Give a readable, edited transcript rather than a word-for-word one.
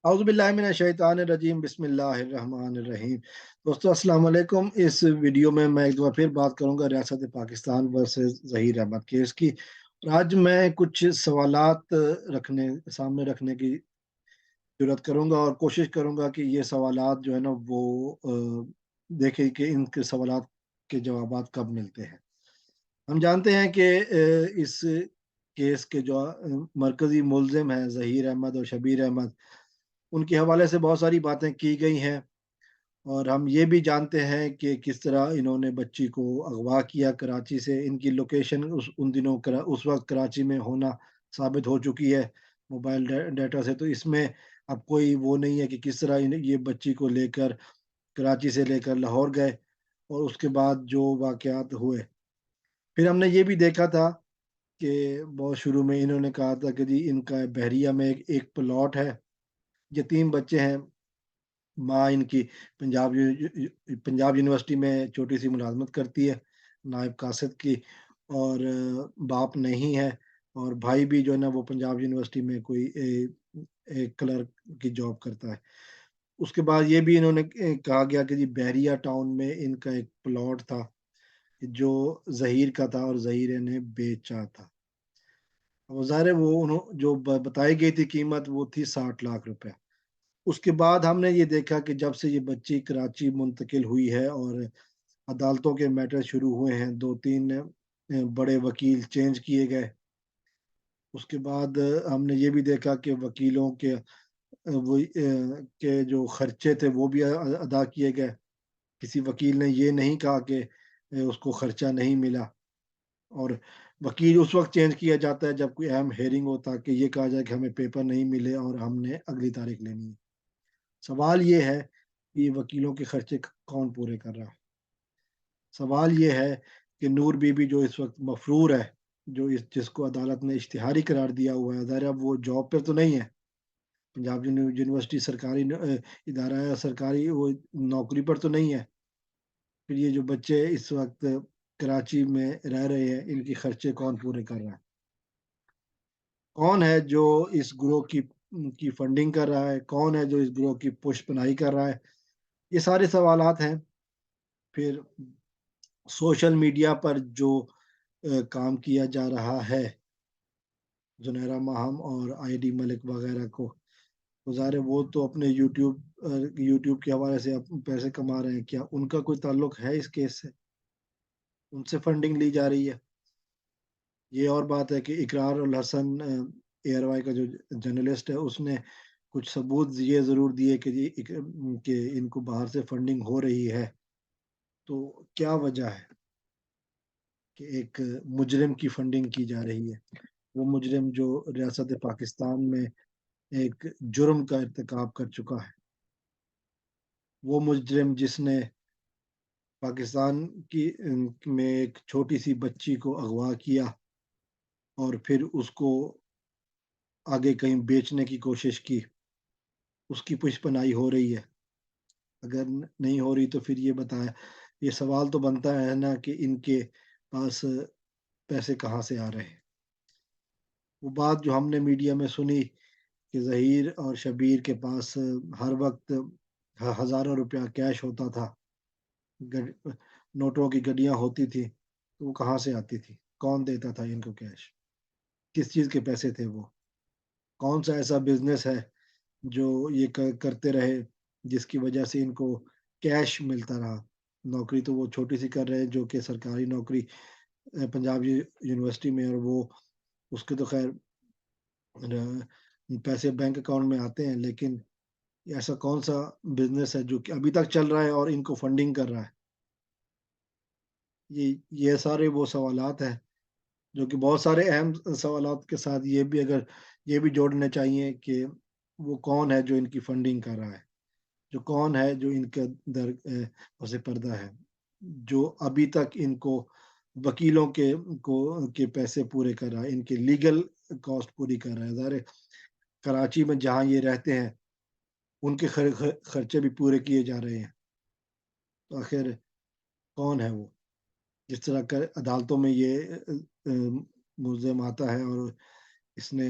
اعوذ باللہ من الشیطان الرجیم بسم اللہ الرحمن الرحیم۔ دوستو السلام علیکم۔ اس ویڈیو میں ایک دفعہ پھر بات کروں گا ریاست پاکستان ورسز ظہیر احمد کیس کی، اور آج میں کچھ سوالات سامنے رکھنے کی جرات کروں گا اور کوشش کروں گا کہ یہ سوالات جو ہے نا وہ دیکھیں کہ ان کے سوالات کے جوابات کب ملتے ہیں۔ ہم جانتے ہیں کہ اس کیس کے جو مرکزی ملزم ہیں ظہیر احمد اور شبیر احمد، ان کے حوالے سے بہت ساری باتیں کی گئی ہیں، اور ہم یہ بھی جانتے ہیں کہ کس طرح انہوں نے بچی کو اغوا کیا کراچی سے۔ ان کی لوکیشن ان دنوں اس وقت کراچی میں ہونا ثابت ہو چکی ہے موبائل ڈیٹا سے، تو اس میں اب کوئی وہ نہیں ہے کہ کس طرح یہ بچی کو لے کر کراچی سے لے کر لاہور گئے اور اس کے بعد جو واقعات ہوئے۔ پھر ہم نے یہ بھی دیکھا تھا کہ بہت شروع میں انہوں نے کہا تھا کہ جی ان کا بحریہ میں ایک پلاٹ ہے، یتیم بچے ہیں، ماں ان کی پنجاب یونیورسٹی میں چھوٹی سی ملازمت کرتی ہے نائب قاصد کی، اور باپ نہیں ہے، اور بھائی بھی جو ہے نا وہ پنجاب یونیورسٹی میں کوئی ایک کلرک کی جاب کرتا ہے۔ اس کے بعد یہ بھی انہوں نے کہا گیا کہ جی بحریہ ٹاؤن میں ان کا ایک پلاٹ تھا جو ظہیر کا تھا اور ظہیر نے بیچا تھا۔ وہ ظاہر ہے وہ جو بتائی گئی تھی قیمت وہ تھی 60 لاکھ روپے۔ اس کے بعد ہم نے یہ دیکھا کہ جب سے یہ بچی کراچی منتقل ہوئی ہے اور عدالتوں کے میٹر شروع ہوئے ہیں، 2-3 بڑے وکیل چینج کیے گئے۔ اس کے بعد ہم نے یہ بھی دیکھا کہ وکیلوں کے جو خرچے تھے وہ بھی ادا کیے گئے۔ کسی وکیل نے یہ نہیں کہا کہ اس کو خرچہ نہیں ملا، اور وکیل اس وقت چینج کیا جاتا ہے جب کوئی اہم ہیئرنگ ہو، تاکہ یہ کہا جائے کہ ہمیں پیپر نہیں ملے اور ہم نے اگلی تاریخ لینی ہے۔ سوال یہ ہے کہ یہ وکیلوں کے خرچے کون پورے کر رہا ہے؟ سوال یہ ہے کہ نور بی بی جو اس وقت مفرور ہے، جس کو عدالت نے اشتہاری قرار دیا ہوا ہے، ظاہر ہے وہ جاب پہ تو نہیں ہے، پنجاب یونیورسٹی سرکاری ادارہ ہے، سرکاری وہ نوکری پر تو نہیں ہے۔ پھر یہ جو بچے اس وقت کراچی میں رہ رہے ہیں، ان کی خرچے کون پورے کر رہا ہے؟ کون ہے جو اس گروہ کی فنڈنگ کر رہا ہے؟ کون ہے جو اس گروہ کی پش پناہی کر رہا ہے؟ یہ سارے سوالات ہیں۔ پھر سوشل میڈیا پر جو کام کیا جا رہا ہے زنیرہ ماہم اور آئی ڈی ملک وغیرہ کو، تو ظاہر ہے وہ تو اپنے یوٹیوب کے حوالے سے پیسے کما رہے ہیں، کیا ان کا کوئی تعلق ہے اس کیس سے؟ ان سے فنڈنگ لی جا رہی ہے؟ یہ اور بات ہے کہ اقرار الحسن اے آر وائی کا جو جرنلسٹ ہے، اس نے کچھ ثبوت یہ ضرور دیے کہ جی کہ ان کو باہر سے فنڈنگ ہو رہی ہے۔ تو کیا وجہ ہے کہ ایک مجرم کی فنڈنگ کی جا رہی ہے؟ وہ مجرم جو ریاست پاکستان میں ایک جرم کا ارتکاب کر چکا ہے، وہ مجرم جس نے پاکستان کی میں ایک چھوٹی سی بچی کو اغوا کیا اور پھر اس کو آگے کہیں بیچنے کی کوشش کی، اس کی پش پناہی ہو رہی ہے؟ اگر نہیں ہو رہی تو پھر یہ بتایا، یہ سوال تو بنتا ہے نا کہ ان کے پاس پیسے کہاں سے آ رہے ہیں؟ وہ بات جو ہم نے میڈیا میں سنی کہ ظہیر اور شبیر کے پاس ہر وقت ہزاروں روپیہ کیش ہوتا تھا، نوٹوں کی گڈیاں ہوتی تھی، تو وہ کہاں سے آتی تھی؟ کون دیتا تھا ان کو کیش؟ کس چیز کے پیسے تھے وہ؟ کون سا ایسا بزنس ہے جو یہ کرتے رہے جس کی وجہ سے ان کو کیش ملتا رہا؟ نوکری تو وہ چھوٹی سی کر رہے جو کہ سرکاری نوکری پنجاب یونیورسٹی میں، اور وہ اس کے تو خیر پیسے بینک اکاؤنٹ میں آتے ہیں، لیکن ایسا کون سا بزنس ہے جو کہ ابھی تک چل رہا ہے اور ان کو فنڈنگ کر رہا ہے؟ یہ سارے وہ سوالات ہیں جو کہ بہت سارے اہم سوالات کے ساتھ یہ بھی جوڑنے چاہیے کہ وہ کون ہے جو ان کی فنڈنگ کر رہا ہے، جو کون ہے جو ان کے پس پردہ ہے، جو ابھی تک ان کو وکیلوں کے پیسے پورے کر رہا ہے، ان کے لیگل کاسٹ پوری کر رہا ہے۔ ظاہر ہے کراچی میں جہاں یہ رہتے ہیں ان کے خرچے بھی پورے کیے جا رہے ہیں، تو آخر کون ہے وہ؟ جس طرح کر عدالتوں میں یہ ملزم آتا ہے اور اس نے